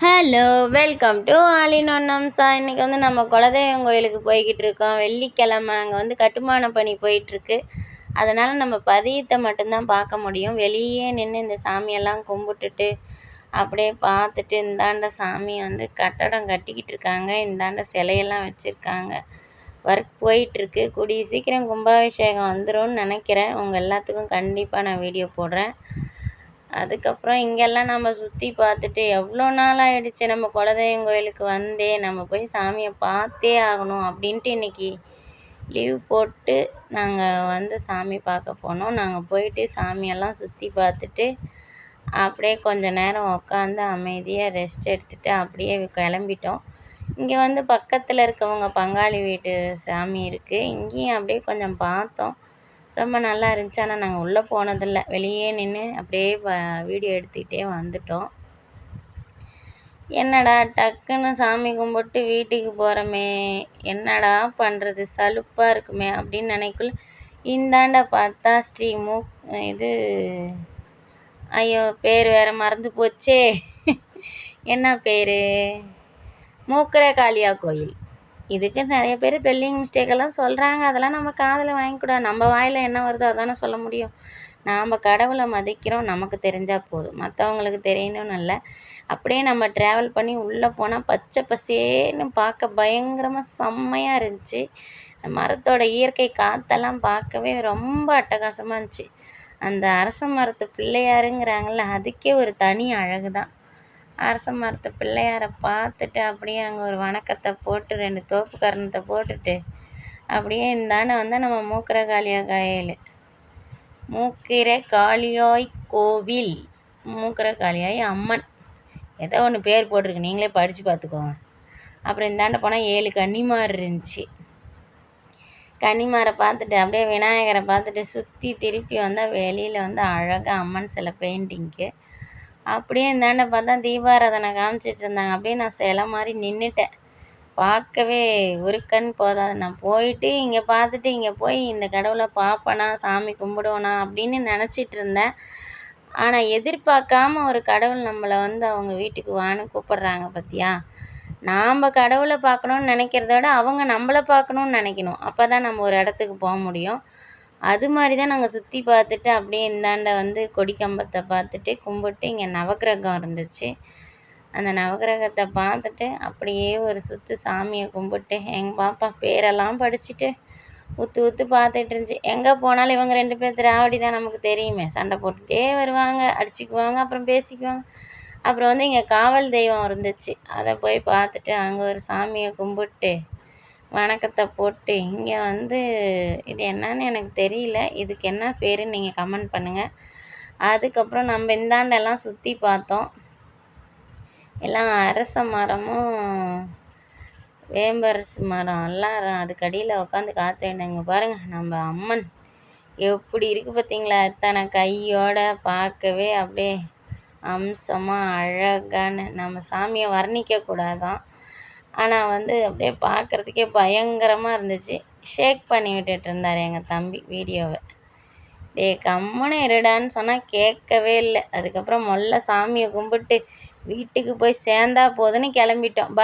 Hello, welcome to all in one Amsa. இன்றைக்கி வந்து நம்ம குலதெய்வம் கோயிலுக்கு போய்கிட்டு இருக்கோம். வெள்ளிக்கிழமை அங்கே வந்து கட்டுமான பணி போயிட்டுருக்கு. அதனால் நம்ம பதியத்தை மட்டும்தான் பார்க்க முடியும். வெளியே நின்று இந்த சாமியெல்லாம் கும்பிட்டுட்டு அப்படியே பார்த்துட்டு, இந்தாண்ட சாமி வந்து கட்டடம் கட்டிக்கிட்டு இருக்காங்க. இந்தாண்ட சிலையெல்லாம் வச்சுருக்காங்க. ஒர்க் போயிட்டுருக்கு. கூடிய சீக்கிரம் கும்பாபிஷேகம் வந்துரும்னு நினைக்கிறேன். உங்கள் எல்லாத்துக்கும் கண்டிப்பாக நான் வீடியோ போடுறேன். அதுக்கப்புறம் இங்கெல்லாம் நம்ம சுற்றி பார்த்துட்டு எவ்வளோ நாள் ஆகிடுச்சு நம்ம குலதெய்வம் கோயிலுக்கு வந்தே. நம்ம போய் சாமியை பார்த்தே ஆகணும் அப்படின்ட்டு இன்றைக்கி லீவ் போட்டு நாங்கள் வந்து சாமி பார்க்க போனோம். நாங்கள் போயிட்டு சாமியெல்லாம் சுற்றி பார்த்துட்டு அப்படியே கொஞ்சம் நேரம் உட்காந்து அமைதியாக ரெஸ்ட் எடுத்துகிட்டு அப்படியே கிளம்பிட்டோம். இங்கே வந்து பக்கத்தில் இருக்கவங்க பங்காளி வீட்டு சாமி இருக்குது. இங்கேயும் அப்படியே கொஞ்சம் பார்த்தோம். ரொம்ப நல்லா இருந்துச்சு. ஆனால் நாங்கள் உள்ளே போனதில்லை. வெளியே நின்று அப்படியே வீடியோ எடுத்துக்கிட்டே வந்துட்டோம். என்னடா டக்குன்னு சாமி கும்பிட்டு வீட்டுக்கு போகிறோமே, என்னடா பண்ணுறது, சலுப்பாக இருக்குமே அப்படின்னு நினைக்குள்ள இந்தாண்ட பார்த்தா இது ஐயோ பேர் வேறு மறந்து போச்சே. என்ன பேர்? மூக்கர காளியா கோயில். இதுக்கு நிறைய பேர் ஸ்பெல்லிங் மிஸ்டேக்கெல்லாம் சொல்கிறாங்க. அதெல்லாம் நம்ம காதில் வாங்கிக்கூடாது. நம்ம வாயில் என்ன வருதோ அதானே சொல்ல முடியும். நாம் கடவுளை மதிக்கிறோம். நமக்கு தெரிஞ்சால் போதும், மற்றவங்களுக்கு தெரியணும்னு இல்லை. அப்படியே நம்ம ட்ராவல் பண்ணி உள்ளே போனால் பச்சை பசேன்னு பார்க்க பயங்கரமாக செம்மையாக இருந்துச்சு. மரத்தோட இயற்கை காற்றெல்லாம் பார்க்கவே ரொம்ப அட்டகாசமாக இருந்துச்சு. அந்த அரச மரத்து பிள்ளையாருங்கிறாங்கள்ல, அதுக்கே ஒரு தனி அழகு தான். அரச மரத்து பிள்ளையாரை பார்த்துட்டு அப்படியே அங்கே ஒரு வணக்கத்தை போட்டு 2 தோப்பு கரணத்தை போட்டுட்டு அப்படியே இந்தாண்ட வந்து நம்ம மூக்கர காளியாய் கோவில், மூக்கர காளியாய் அம்மன் ஏதோ ஒன்று பேர் போட்டிருக்கு, நீங்களே படித்து பார்த்துக்கோங்க. அப்புறம் இந்தாண்ட போனால் 7 கன்னிமார் இருந்துச்சு. கன்னிமாரை பார்த்துட்டு அப்படியே விநாயகரை பார்த்துட்டு சுற்றி திருப்பி வந்தால் வெளியில் வந்து அழகாக அம்மன் சிலை பெயிண்டிங்க்கு. அப்படியே இந்தாண்ட பார்த்தா தீபாராதனை காமிச்சிட்டு இருந்தாங்க. அப்படியே நான் சிலை மாதிரி நின்றுட்டேன். பார்க்கவே ஒரு கண் போதாது. நான் போயிட்டு இங்கே பார்த்துட்டு இங்கே போய் இந்த கடவுளை பார்ப்பேனா, சாமி கும்பிடுவேனா அப்படின்னு நினச்சிட்டு இருந்தேன். ஆனால் எதிர்பார்க்காம ஒரு கடவுள் நம்மளை வந்து அவங்க வீட்டுக்கு வான்னு கூப்பிட்றாங்க பார்த்தியா. நாம் கடவுளை பார்க்கணுன்னு நினைக்கிறத விட அவங்க நம்மளை பார்க்கணுன்னு நினைக்கணும். அப்போ தான் நம்ம ஒரு இடத்துக்கு போக முடியும். அது மாதிரி தான் நாங்கள் சுற்றி பார்த்துட்டு அப்படியே இந்தாண்ட வந்து கொடி கம்பத்தை பார்த்துட்டு கும்பிட்டு இங்கே நவக்கிரகம் இருந்துச்சு. அந்த நவக்கிரகத்தை பார்த்துட்டு அப்படியே ஒரு சுற்று சாமியை கும்பிட்டு எங்கள் பாப்பா பேரெல்லாம் படிச்சுட்டு ஊற்று பார்த்துட்டு இருந்துச்சு. எங்கே போனாலும் இவங்க 2 பேர் திராவடி தான், நமக்கு தெரியுமே. சண்டை போட்டுகிட்டே வருவாங்க, அடிச்சுக்குவாங்க, அப்புறம் பேசிக்குவாங்க. அப்புறம் வந்து இங்கே காவல் தெய்வம் இருந்துச்சு. அதை போய் பார்த்துட்டு அங்கே ஒரு சாமியை கும்பிட்டு வணக்கத்தை போட்டு இங்கே வந்து இது என்னன்னு எனக்கு தெரியல, இதுக்கு என்ன பேருன்னு நீங்கள் கமெண்ட் பண்ணுங்கள். அதுக்கப்புறம் நம்ம இந்தாண்டெல்லாம் சுற்றி பார்த்தோம். எல்லாம் அரச மரமும் வேம்பரசு மரம் எல்லாம் அதுக்கடியில் உட்காந்து காற்று வேண்டாங்க. பாருங்கள் நம்ம அம்மன் எப்படி இருக்குது பார்த்தீங்களா. எத்தனை கையோட பார்க்கவே அப்படியே அம்சமாக அழகான. நம்ம சாமியை வர்ணிக்கக்கூடாதான், ஆனால் வந்து அப்படியே பார்க்குறதுக்கே பயங்கரமாக இருந்துச்சு. ஷேக் பண்ணி விட்டுட்டு இருந்தார் எங்கள் தம்பி வீடியோவை. கம்முன்னு இருடான்னு சொன்னால் கேட்கவே இல்லை. அதுக்கப்புறம் சாமியை கும்பிட்டு வீட்டுக்கு போய் சேர்ந்தா போதுன்னு கிளம்பிட்டோம்.